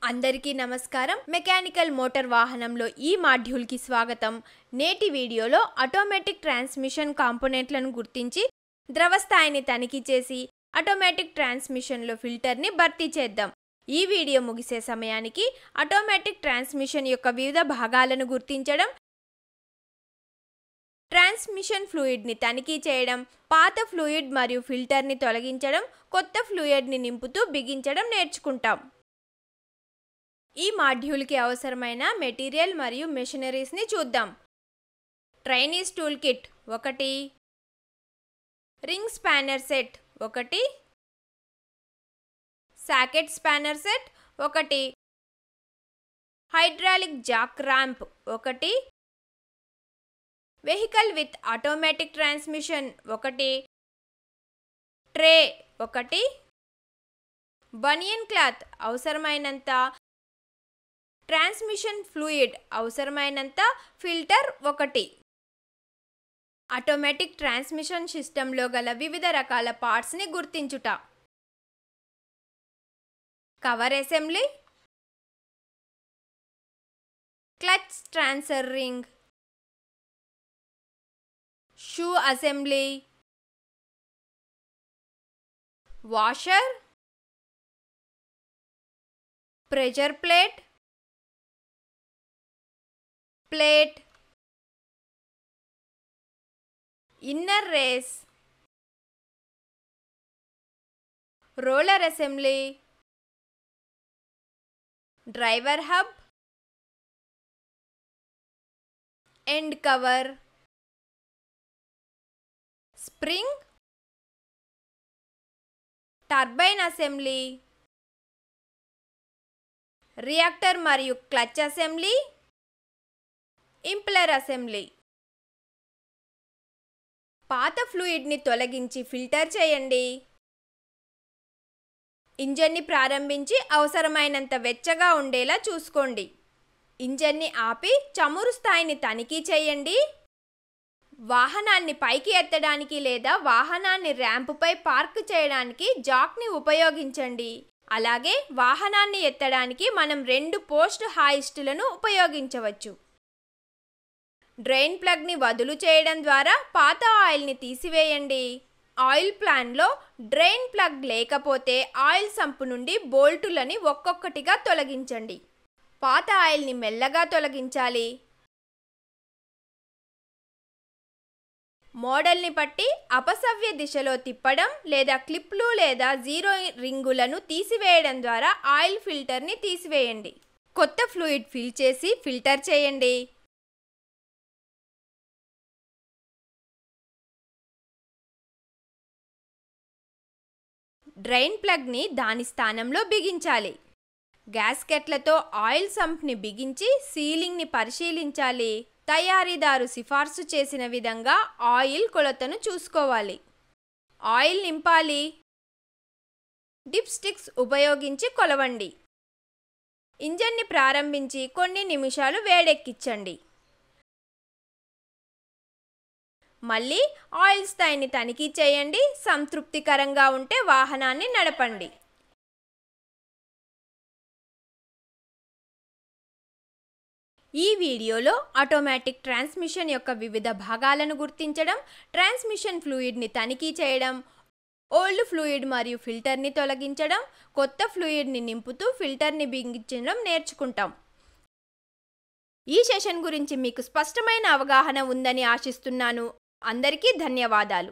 అందరికీ నమస్కారం. Mechanical motor వాహనంలో ఈ మాడ్యూల్ కి స్వాగతం. నేటి వీడియోలో ఆటోమేటిక్ ట్రాన్స్మిషన్ కాంపోనెంట్లను గుర్తించి ద్రవ స్థాయిని తనిఖీ చేసి ఆటోమేటిక్ ట్రాన్స్మిషన్ లో ఫిల్టర్ ని భర్తీ చేద్దాం. ఈ వీడియో ముగిసే సమయానికి ఆటోమేటిక్ ట్రాన్స్మిషన్ యొక్క వివిధ భాగాలను గుర్తించడం, ట్రాన్స్మిషన్ ఫ్లూయిడ్ ని తనిఖీ చేయడం, పాత ఫ్లూయిడ్ మరియు ఫిల్టర్ ని తొలగించడం, కొత్త ఫ్లూయిడ్ ని నింపుతూ బిగించడం నేర్చుకుంటాం. ఈ మాడ్యూల్ కి అవసరమైన మెటీరియల్ మరియు మెషినరీస్ ని చూద్దాం. Trainees tool kit 1, ring spanner set 1, socket spanner set 1, hydraulic jack ramp 1, vehicle with automatic transmission 1, tray 1, banian cloth అవసరమైనంత, ట్రాన్స్మిషన్ ఫ్లూయిడ్ అవసరమైనంత, ఫిల్టర్ 1. ఆటోమేటిక్ ట్రాన్స్మిషన్ సిస్టంలో గల వివిధ రకాల పార్ట్స్ ని గుర్తించుట. Cover assembly, clutch transfer ring, shoe assembly, washer, pressure plate, plate, inner race, roller assembly, driver hub, end cover, spring, turbine assembly, reactor మరియు clutch assembly, impeller assembly. పాత fluid ని తొలగించి ఫిల్టర్ చేయండి. ఇంజన్ ని ప్రారంభించి అవసరమైనంత వెచ్చగా ఉండేలా చూసుకోండి. ఇంజన్ ని ఆపి చమురు స్థాయిని తనిఖీ చేయండి. వాహనాన్ని పైకి ఎత్తడానికి లేదా వాహనాన్ని ర్యాంపుపై పార్క్ చేయడానికి జాక్ ని ఉపయోగించండి. అలాగే వాహనాన్ని ఎత్తడానికి మనం 2 పోస్ట్ హాయిస్టులను ఉపయోగించవచ్చు. డ్రైన్ ప్లగ్ ని వదులు చేయడం ద్వారా పాత ఆయిల్ ని తీసివేయండి. ఆయిల్ ప్లాన్ లో డ్రైన్ ప్లగ్ లేకపోతే ఆయిల్ సంపు నుండి బోల్టులని ఒక్కొక్కటిగా తొలగించండి. పాత ఆయిల్ ని మెల్లగా తొలగించాలి. మోడల్ ని బట్టి అపసవ్య దిశలో తిప్పడం లేదా క్లిప్లు లేదా జీరో రింగులను తీసివేయడం ద్వారా ఆయిల్ ఫిల్టర్ ని తీసివేయండి. కొత్త ఫ్లూయిడ్ ఫిల్ చేసి ఫిల్టర్ చేయండి. డ్రైన్ ప్లగ్ ని దాని స్థానంలో బిగించాలి. గ్యాస్కెట్లతో ఆయిల్ సంప్ ని బిగించి సీలింగ్ ని పరిశీలించాలి. తయారీదారు సిఫార్సు చేసిన విధంగా ఆయిల్ కొలతను చూసుకోవాలి. ఆయిల్ నింపాలి. డిప్ స్టిక్స్ ఉపయోగించి కొలవండి. ఇంజన్ ని ప్రారంభించి కొన్ని నిమిషాలు వేడెక్కించండి. మళ్ళీ ఆయిల్ స్థాయిని తనిఖీ చేయండి. సంతృప్తికరంగా ఉంటే వాహనాన్ని నడపండి. ఈ వీడియోలో ఆటోమేటిక్ ట్రాన్స్మిషన్ యొక్క వివిధ భాగాలను గుర్తించడం, ట్రాన్స్మిషన్ ఫ్లూయిడ్ ని తనిఖీ చేయడం, ఓల్డ్ ఫ్లూయిడ్ మరియు ఫిల్టర్ ని తొలగించడం, కొత్త ఫ్లూయిడ్ ని నింపుతూ ఫిల్టర్ ని బిగించడం నేర్చుకుంటాం. ఈ సెషన్ గురించి మీకు స్పష్టమైన అవగాహన ఉందని ఆశిస్తున్నాను. అందరికీ ధన్యవాదాలు.